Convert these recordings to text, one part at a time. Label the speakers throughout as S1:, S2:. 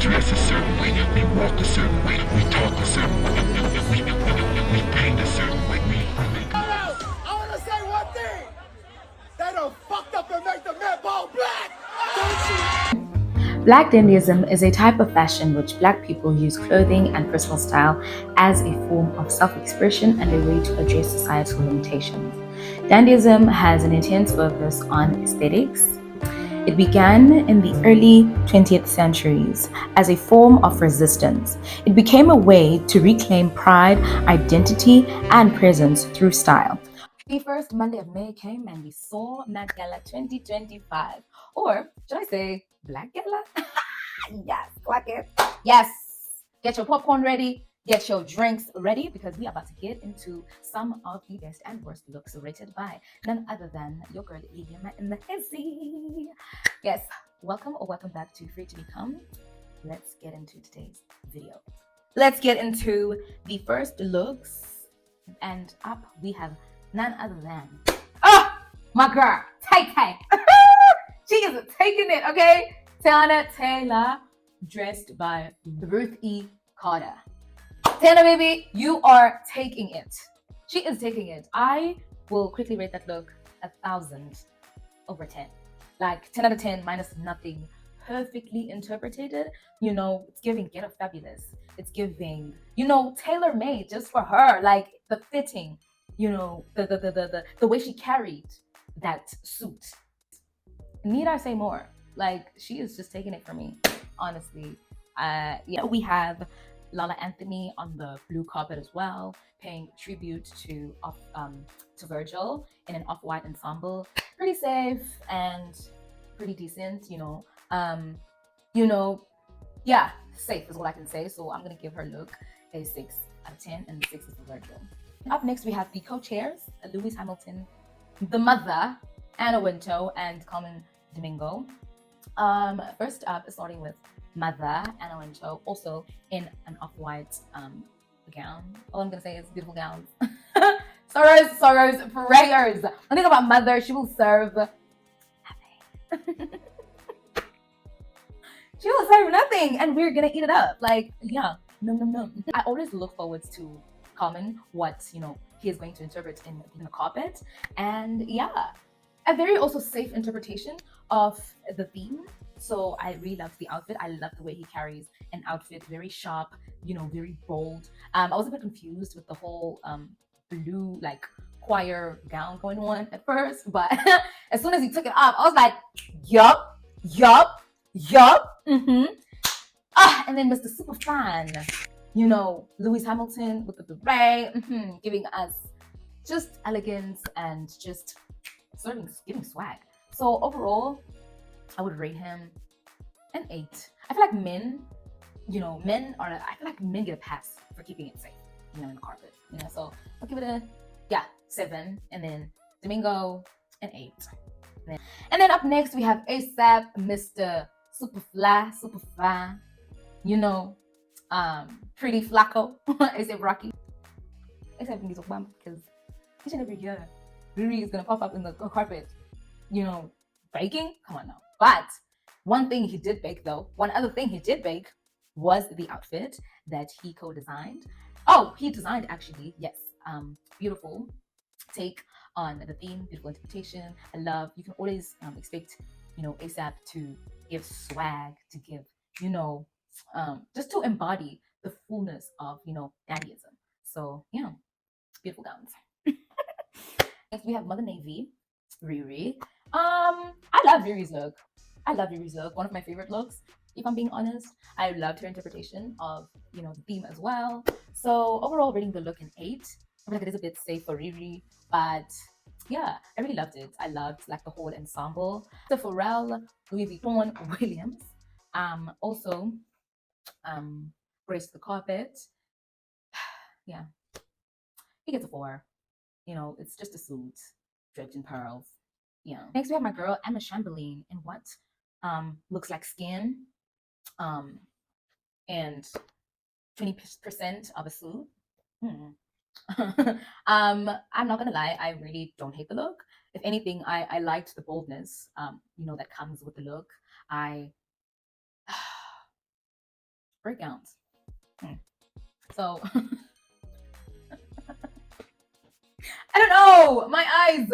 S1: dress a certain way, we walk a certain way, we talk a certain way, we paint a certain way.
S2: I want to say one thing. They done fucked up and make the men ball black. Don't you?
S3: Black dandyism is a type of fashion which Black people use clothing and personal style as a form of self-expression and a way to address societal limitations. Dandyism has an intense focus on aesthetics. It began in the early 20th centuries as a form of resistance. It became a way to reclaim pride, identity, and presence through style. The first Monday of May came and we saw Met Gala 2025. Or should I say Black Gala? Yes, like it. Yes. Get your popcorn ready. Get your drinks ready because we are about to get into some of the best and worst looks rated by none other than your girl Liam in the hizzy. Yes, welcome or welcome back to Free to Become. Let's get into today's video. Let's get into the first looks, and up we have none other than my girl Tay Tay. She is taking it, okay? Tana Taylor, dressed by Ruth E. Carter. Tana, baby, you are taking it. She is taking it. I will quickly rate that look 1,000/10. Like 10 out of 10 minus nothing. Perfectly interpreted. You know, it's giving Get a Fabulous. It's giving, you know, tailor-made just for her. Like the fitting, you know, the way she carried that suit. Need I say more? Like, she is just taking it for me, honestly. Yeah, we have Lala Anthony on the blue carpet as well, paying tribute to Virgil in an off-white ensemble. Pretty safe and pretty decent, you know. Yeah, safe is what I can say. So I'm gonna give her look a 6 out of 10, and the 6 is for Virgil. Up next, we have the co-chairs, Lewis Hamilton, the mother, Anna Wintour, and Carmen Domingo. First up, starting with Mother Anna Wintour, also in an off-white gown. All I'm gonna say is beautiful gowns. sorrows, prayers. One thing about Mother, she will serve nothing. She will serve nothing, and we're gonna eat it up. Like, yeah, no. I always look forward to Carmen, what he is going to interpret in the carpet, and yeah, a very also safe interpretation of the theme. So I really love the outfit. I love the way he carries an outfit, very sharp, very bold. I was a bit confused with the whole blue like choir gown going on at first, but as soon as he took it off, I was like, yup. And then Mr. Superfan, Lewis Hamilton with the beret, giving us just elegance and just giving swag. So overall, I would rate him an 8. I feel like men get a pass for keeping it safe, in the carpet. So I'll give it a 7, and then Domingo an 8. And then up next we have ASAP, Mr. Super fine, pretty Flacco, ASAP Rocky. ASAP needs a bump because each and every year Riri is gonna pop up in the carpet, baking. Come on now. But one other thing he did bake was the outfit that he co-designed. Oh, he designed actually, yes. Beautiful take on the theme, beautiful interpretation. I love, you can always expect, ASAP to give swag, to give, just to embody the fullness of, daddyism. So, yeah, beautiful gowns. Next, we have Mother Navy, Riri. I love Riri's look. One of my favorite looks, if I'm being honest. I loved her interpretation of, the theme as well. So overall, rating the look an 8. I feel like it is a bit safe for Riri, but yeah, I really loved it. I loved like the whole ensemble. The Pharrell, Louis Vuitton, Williams. Also, graced the carpet. Yeah, he gets a 4. It's just a suit draped in pearls. Yeah. Next, we have my girl Emma Chamberlain in what looks like skin, and 20% of a suit. I'm not gonna lie, I really don't hate the look. If anything, I liked the boldness, that comes with the look. breakdowns. So I don't know. My eyes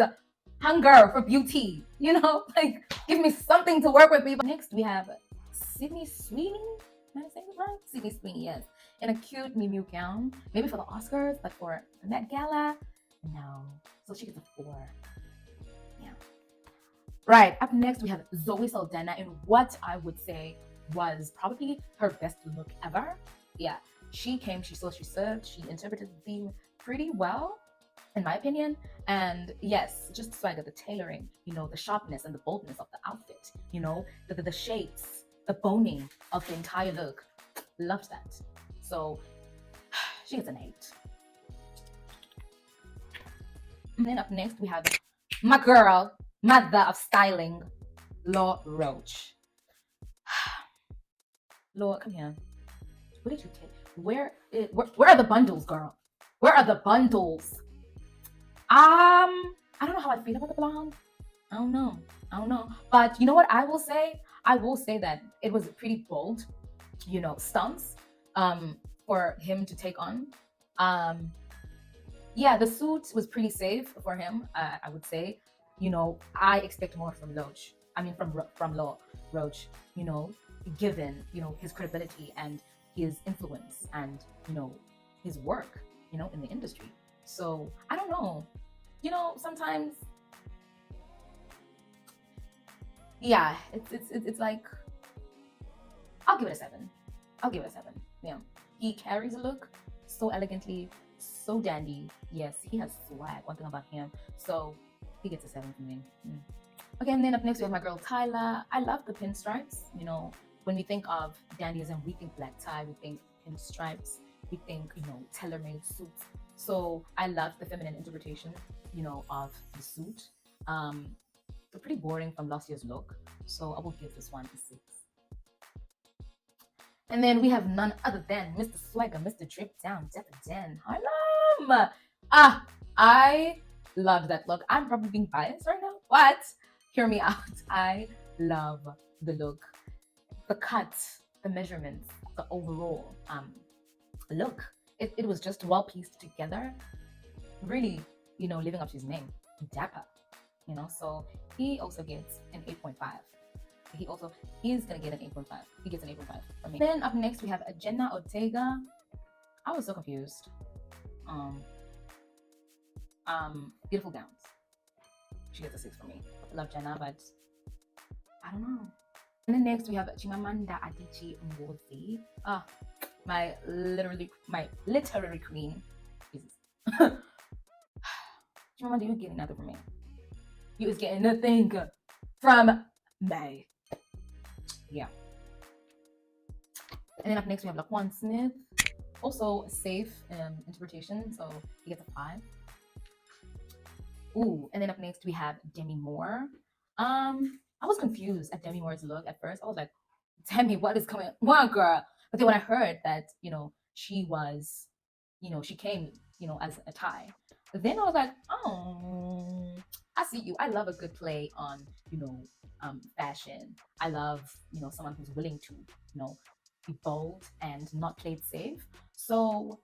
S3: hunger for beauty. You know, like give me something to work with. People. Next we have Sydney Sweeney. Am I saying it right? Sydney Sweeney, yes. In a cute Miu Miu gown. Maybe for the Oscars, but for the Met Gala, no. So she gets a 4. Yeah. Right. Up next we have Zoe Saldana in what I would say was probably her best look ever. Yeah. She came, she saw, she served, she interpreted the theme pretty well, in my opinion. And yes, just swagger, the tailoring, you know, the sharpness and the boldness of the outfit, you know, the shapes, the boning of the entire look. Loved that. So she gets an 8. And then up next we have my girl, mother of styling, Law Roach. Law, come here. What did you take? Where are the bundles, girl? Where are the bundles? I don't know how I feel about the blonde. I don't know. But you know what I will say? I will say that it was pretty bold, you know, stunts for him to take on. Yeah, the suit was pretty safe for him, I would say. You know, I expect more from Loach. I mean, from Law Roach, you know, given, you know, his credibility and his influence and, you know, his work, you know, in the industry. So I don't know, you know, sometimes, yeah, it's like, I'll give it a 7. I'll give it a 7. Yeah, he carries a look so elegantly, so dandy. Yes, he has swag. One thing about him. So he gets a 7 from me. Okay, and then up next we have my girl Tyla. I love the pinstripes. You know, when we think of dandyism, we think black tie, we think pinstripes, we think, you know, tailor-made suits. So I love the feminine interpretation, you know, of the suit. Pretty boring from last year's look. So I will give this one a 6. And then we have none other than Mr. Swagger, Mr. Drip Down, Dapper Dan Harlem. I love that look. I'm probably being biased right now, but hear me out. I love the look, the cut, the measurements, the overall look. It was just well pieced together. Really, you know, living up to his name, Dapper. You know, so he also gets an 8.5. He's gonna get an 8.5. He gets an 8.5 from me. Then up next we have Jenna Ortega. I was so confused. Beautiful gowns. She gets a 6 from me. Love Jenna, but I don't know. And then next we have Chimamanda Adichie Ngozi. My literary queen. Jesus. Chimamanda, you getting nothing from me. You is getting nothing from me. Yeah. And then up next we have Laquan Smith. Also safe interpretation, so he gets a 5. Ooh, and then up next we have Demi Moore. I was confused at Demi Moore's look at first. I was like, Demi, what is coming on, girl? But then when I heard that, you know, she was, you know, she came, you know, as a tie, then I was like, oh, I see you. I love a good play on, you know, fashion. I love, you know, someone who's willing to, you know, be bold and not play it safe. So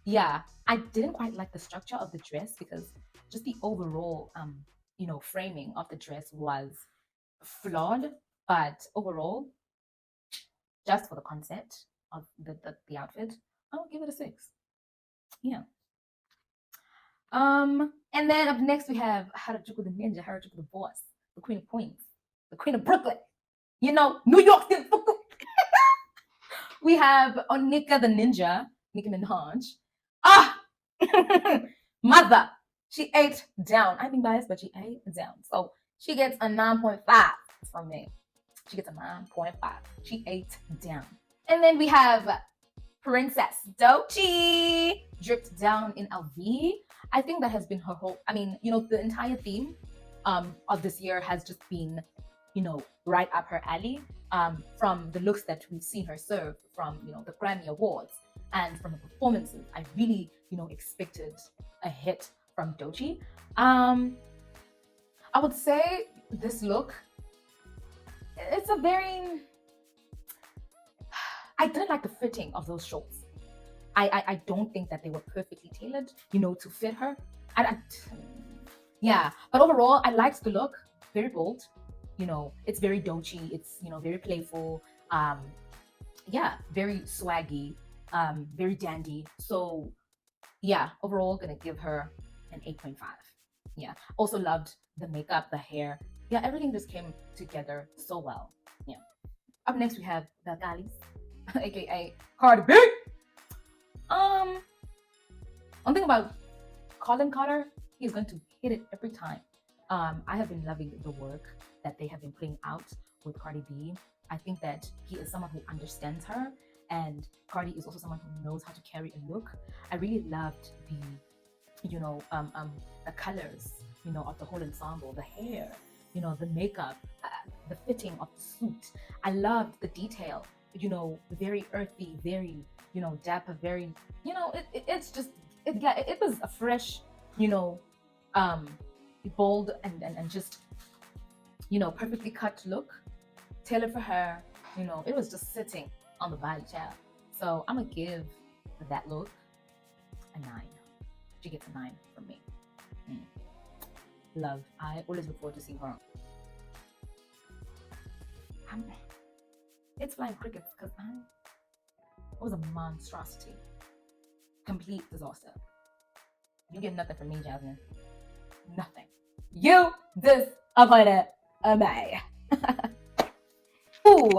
S3: yeah, I didn't quite like the structure of the dress because just the overall you know, framing of the dress was flawed, but overall, just for the concept of the outfit, I'll give it a 6. Yeah. And then up next we have Harajuku the Ninja, Harajuku the Boss, the Queen of Queens, the Queen of Brooklyn, you know, New York City. We have Onika the Ninja, Nicki Minaj. Mother, she ate down. I'm being biased, but she ate down. So she gets a 9.5 from me. She gets a 9.5. She ate down. And then we have Princess Doechii, dripped down in LV. I think that has been her whole, I mean, you know, the entire theme of this year has just been, you know, right up her alley, from the looks that we've seen her serve, from, you know, the Grammy Awards and from the performances. I really, you know, expected a hit from Doechii. I would say this look, it's a very, I didn't like the fitting of those shorts. I don't think that they were perfectly tailored, you know, to fit her. Yeah, but overall, I liked the look. Very bold, you know. It's very dochi. It's, you know, very playful. Yeah, very swaggy. Very dandy. So yeah, overall, gonna give her an 8.5. Yeah. Also loved the makeup, the hair. Yeah, everything just came together so well. Yeah. Up next, we have the Galis, aka Cardi B. One thing about Colin Carter, he's going to hit it every time. I have been loving the work that they have been putting out with Cardi B. I think that he is someone who understands her, and Cardi is also someone who knows how to carry a look. I really loved the, you know, the colors, you know, of the whole ensemble, the hair, you know, the makeup, the fitting of the suit. I loved the detail, you know, very earthy, very, you know, dapper, very, you know, it's just, it was a fresh, you know, bold and just, you know, perfectly cut look, tailored for her. You know, it was just sitting on the body, child. So I'm gonna give that look a 9. She gets a 9 from me. Love. I always look forward to seeing her. It's flying crickets because it was a monstrosity. Complete disaster. You get nothing from me, Jasmine. Nothing. You disappointed me. Ooh,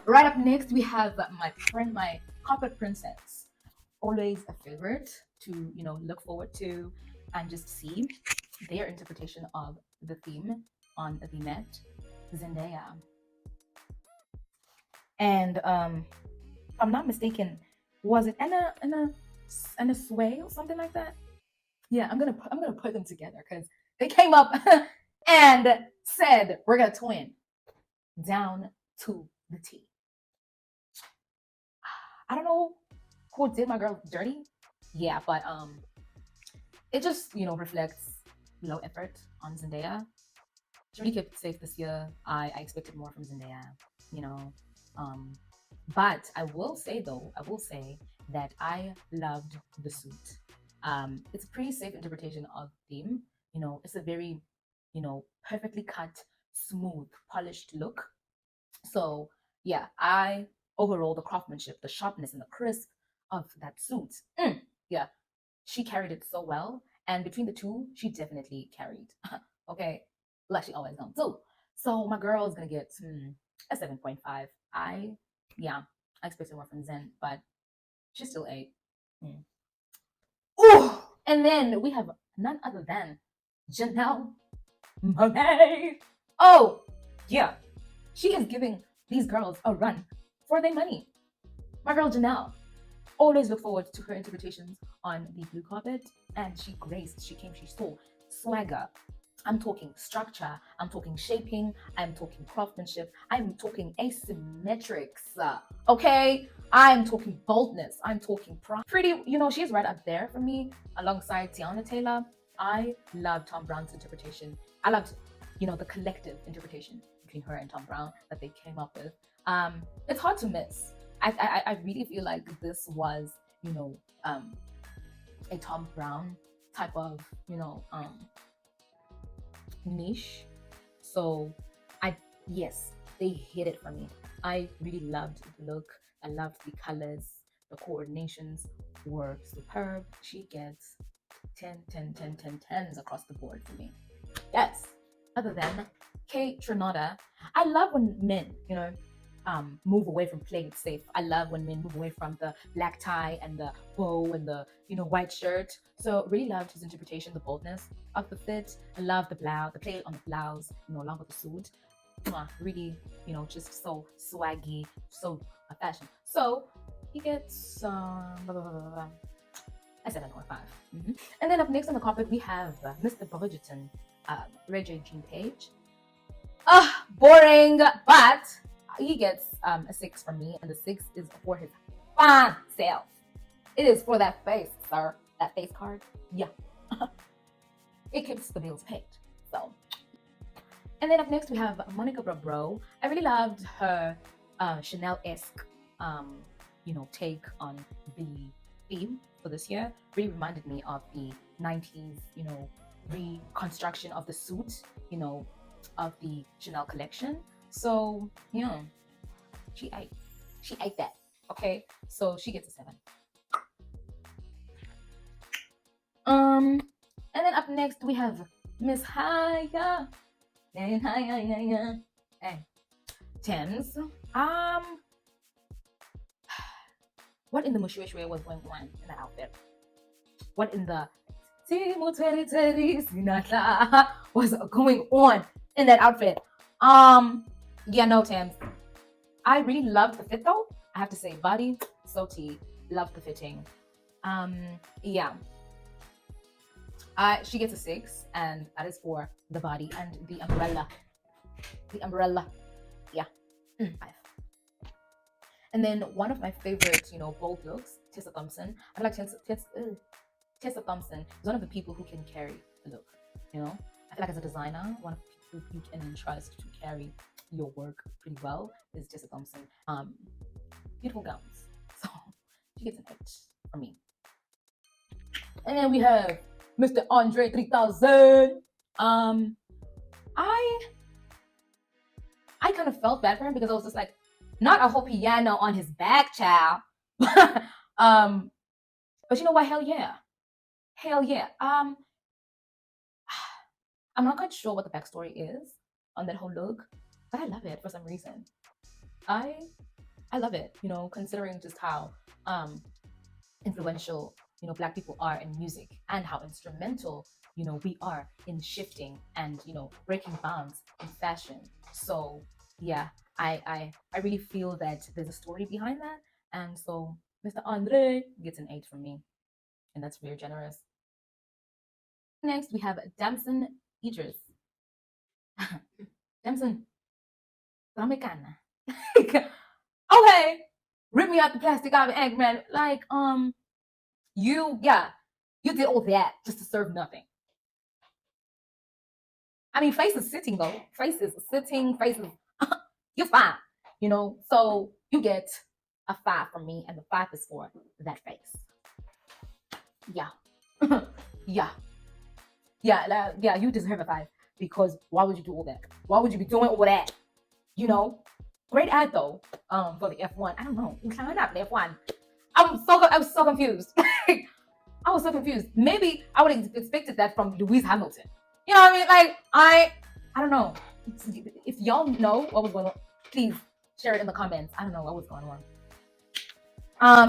S3: right up next we have my friend, my carpet princess. Always a favorite to, you know, look forward to and just see their interpretation of the theme on the Met, Zendaya. And if I'm not mistaken, was it Anna Sway or something like that? Yeah, I'm gonna put them together because they came up and said we're gonna twin down to the T. I don't know who did my girl dirty. Yeah, but it just, you know, reflects low effort on Zendaya. She really kept it safe this year. I expected more from Zendaya, you know. But I will say that I loved the suit. It's a pretty safe interpretation of theme. You know, it's a very, you know, perfectly cut, smooth, polished look. So yeah, I overall the craftsmanship, the sharpness, and the crisp of that suit. Yeah, she carried it so well. And between the two, she definitely carried. Okay, like she always gonna do. So my girl is gonna get a 7.5. Yeah, I expected more from Zen, but she's still 8. Ooh, and then we have none other than Janelle Monáe. Oh, yeah, she is giving these girls a run for their money. My girl Janelle. Always look forward to her interpretations on the blue carpet, and she graced, she came, she stole swagger. I'm talking structure, I'm talking shaping, I'm talking craftsmanship, I'm talking asymmetrics, okay? I'm talking boldness, I'm talking pretty, you know, she's right up there for me alongside Tiana Taylor. I love Tom Brown's interpretation. I loved, you know, the collective interpretation between her and Tom Brown that they came up with. It's hard to miss. I really feel like this was, you know, a Tom Brown type of, you know, niche. So yes, they hit it for me. I really loved the look. I loved the colors. The coordinations were superb. She gets 10, 10, 10, 10, 10s across the board for me. Yes. Other than K Trinata, I love when men, you know, move away from playing it safe. I love when men move away from the black tie and the bow and the, you know, white shirt. So really loved his interpretation, the boldness of the fit. I love the blouse, the play on the blouse, you know, along with the suit. Really, you know, just so swaggy, so fashion. So he gets a 7.5. And then up next on the carpet we have Mr. Bridgerton, Ray J. Jean Page. Boring, but he gets a 6 from me, and the 6 is for his fine self. It is for that face, sir. That face card. Yeah. It keeps the bills paid. So. And then up next we have Monica Barbro. I really loved her Chanel-esque take on the theme for this year really reminded me of the 90s, reconstruction of the suit, of the Chanel collection. So, yeah, she ate that. Okay, so she gets a 7. And then up next we have Miss Haya. Hey, Thames. What in the mushwishwe was going on in that outfit? What in the was going on in that outfit? Yeah, no, Thames. I really loved the fit though. I have to say, body, so T, loved the fitting. Yeah. She gets a 6, and that is for the body and the umbrella. The umbrella, yeah, 5. And then one of my favorite, bold looks, Tessa Thompson. I feel like Tessa Thompson is one of the people who can carry a look. I feel like as a designer, one of the people you can entrust to carry your work pretty well is Tessa Thompson. Beautiful gowns, so she gets an 8 from me. And then we have Mr. Andre 3000. I kind of felt bad for him because I was just like, not a whole piano on his back, child. But you know what? Hell yeah. I'm not quite sure what the backstory is on that whole look, but I love it for some reason. I love it, considering just how influential Black people are in music and how instrumental we are in shifting and breaking bounds in fashion. So yeah, I really feel that there's a story behind that, and so Mr. Andre gets an 8 from me, and that's very generous. Next we have Damson Idris. Damson, Dominicana. Okay, rip me out the plastic of an egg, man. Like you did all that just to serve nothing. I mean, face is sitting though. Faces sitting, faces. You're fine, So you get a 5 from me, and the 5 is for that face. Yeah, yeah. You deserve a 5 because why would you do all that? Why would you be doing all that? Great ad though. For the F1. I don't know. Not the F1. I was so confused. I was so confused. Maybe I would have expected that from Lewis Hamilton. You know what I mean? Like, I don't know. If y'all know what was going on, please share it in the comments. I don't know what was going on.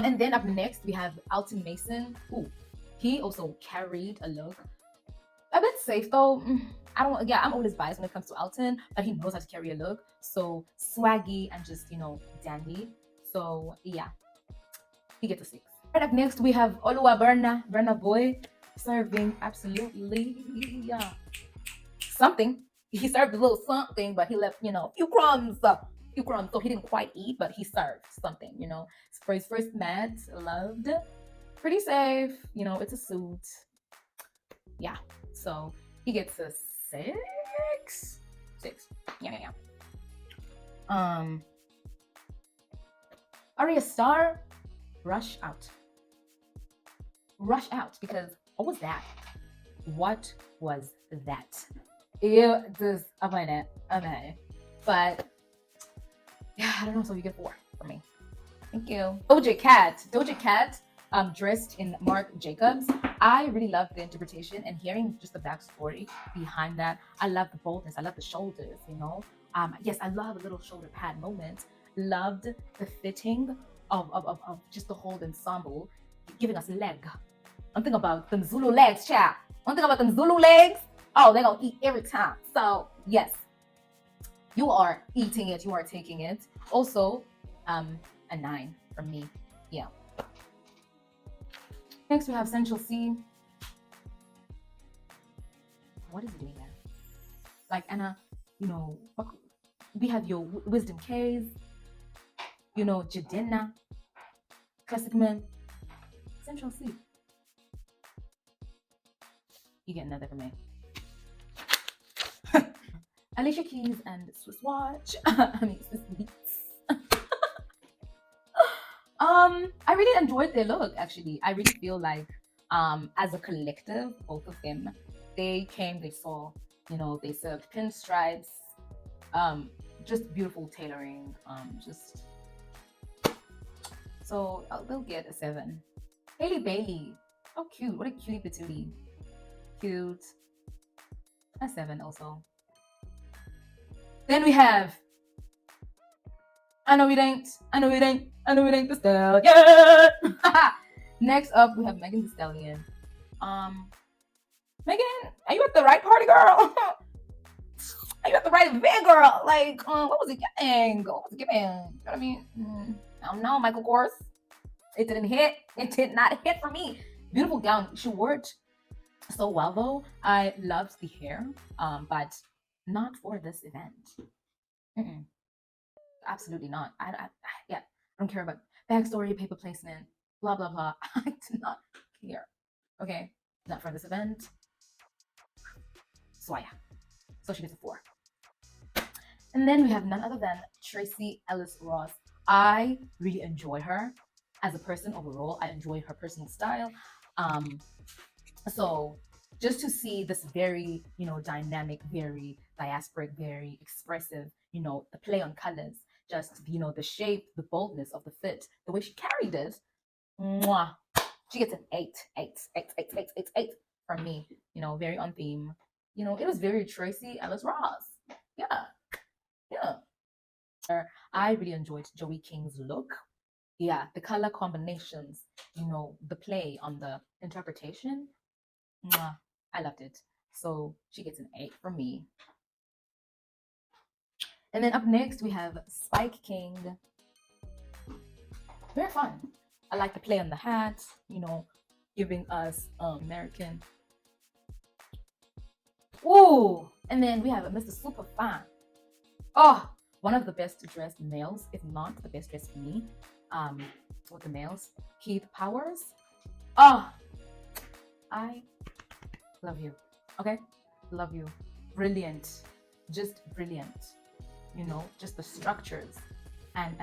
S3: And then up next, we have Alton Mason. Ooh, he also carried a look. A bit safe though. I'm always biased when it comes to Alton, but he knows how to carry a look. So swaggy and just, dandy. So yeah, he gets a 6. Right up next, we have Oluwa Burna Boy, serving absolutely something. He served a little something, but he left, few crumbs. So he didn't quite eat, but he served something, For his first mat, loved. Pretty safe, it's a suit. Yeah, so he gets a 6. 6. Yeah. Arya Star, rush out, because what was that? It just okay. But yeah, I don't know. So you get 4 from me. Thank you. Doja Cat, dressed in Marc Jacobs. I really love the interpretation and hearing just the backstory behind that. I love the boldness. I love the shoulders. Yes, I love a little shoulder pad moment. Loved the fitting of just the whole ensemble, giving us leg. I'm thinking about them Zulu legs, child. Oh, they're gonna eat every time. So yes, you are eating it. You are taking it. Also, a 9 from me. Yeah. Next, we have Central C. What is he doing there? Like Anna, we have your Wisdom K's. Jadena, Classic Men, Central C. You get another from me. Alicia Keys and Swiss Watch. Swiss Beats. I really enjoyed their look. Actually, I really feel like as a collective, both of them, they came, they saw, they served pinstripes, just beautiful tailoring, just so they'll get a 7. Hailey Bailey, how cute! What a cutie patootie, cute, a 7 also. Then we have, I know it ain't the Stallion. Next up, we have Megan Thee Stallion. Megan, are you at the right party, girl? Are you at the right event, girl? Like, what was it giving? What was it giving? You know what I mean? I don't know, Michael Kors. It didn't hit. It did not hit for me. Beautiful gown. She wore it so well, though. I loved the hair, but not for this event. Absolutely not. I don't care about backstory, paper placement, blah blah blah. I do not care. Okay, not for this event. So yeah, so she gets a 4. And then we have none other than Tracee Ellis Ross. I really enjoy her as a person overall. I enjoy her personal style. So just to see this very, dynamic, very diasporic, very expressive, the play on colors, just, the shape, the boldness of the fit, the way she carried it, mwah, she gets an 8 from me, very on theme. It was very Tracee Ellis Ross. Yeah. I really enjoyed Joey King's look. Yeah, the color combinations, the play on the interpretation. Mwah, I loved it. So she gets an 8 from me. And then up next we have Spike King. Very fun. I like the play on the hat, giving us American. Ooh, and then we have Mr. Superfan. Oh, one of the best dressed males, if not the best dressed for me. With the males, Keith Powers. Oh, I love you. Okay, love you. Brilliant, just brilliant. Just the structures, and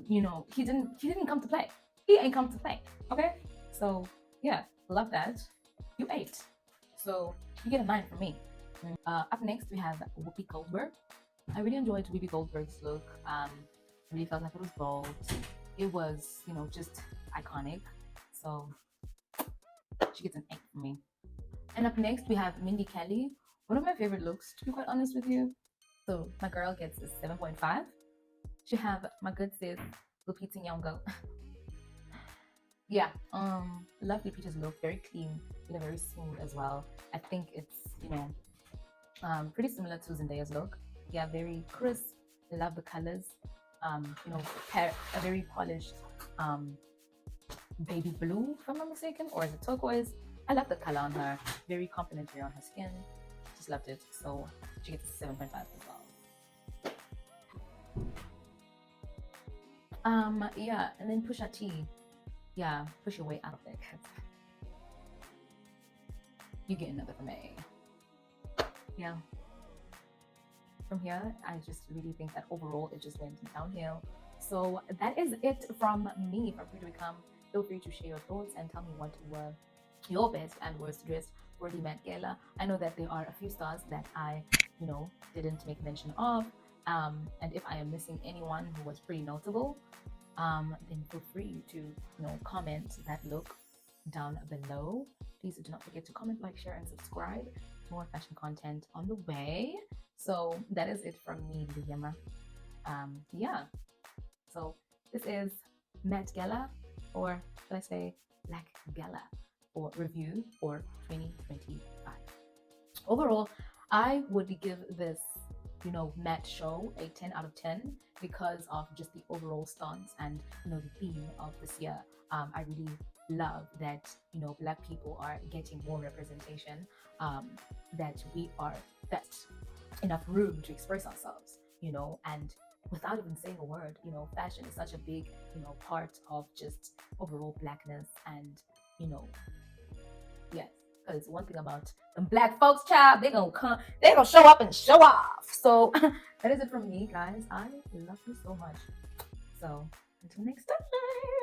S3: he didn't come to play. He ain't come to play. Okay, so yeah, love that. You 8, so you get a 9 from me. Up next we have Whoopi Goldberg. I really enjoyed Whoopi Goldberg's look. Really felt like it was bold. It was, just iconic. So she gets an 8 from me. And up next we have Mindy Kelly. One of my favorite looks, to be quite honest with you. So my girl gets a 7.5. She have my good sis Lupita Nyong'o. Yeah, love Lupita's look. Very clean, very smooth as well. I think it's pretty similar to Zendaya's look. Yeah, very crisp. Love the colors. A very polished baby blue, if I'm not mistaken, or is it turquoise? I love the color on her. Very complimentary on her skin. Just loved it. So she gets a 7.5 as well. Yeah, and then Pusha T. Yeah, push your way out of there, cause you get another from me. Yeah. From here, I just really think that overall it just went downhill. So that is it from me. From Free to Become, feel free to share your thoughts and tell me what were your best and worst dressed for the Met Gala. I know that there are a few stars that I, didn't make mention of. And if I am missing anyone who was pretty notable, then feel free to, comment that look down below. Please do not forget to comment, like, share, and subscribe. More fashion content on the way. So that is it from me, Liama. Yeah. So this is Met Gala, or should I say Black Gala, or review for 2025. Overall, I would give this, Met show a 10 out of 10 because of just the overall stance and, the theme of this year. I really love that, Black people are getting more representation, that that's enough room to express ourselves, and without even saying a word, fashion is such a big, part of just overall Blackness and, yes. Because one thing about them Black folks, child, they're gonna show up and show off. So that is it from me, guys. I love you so much. So Until next time.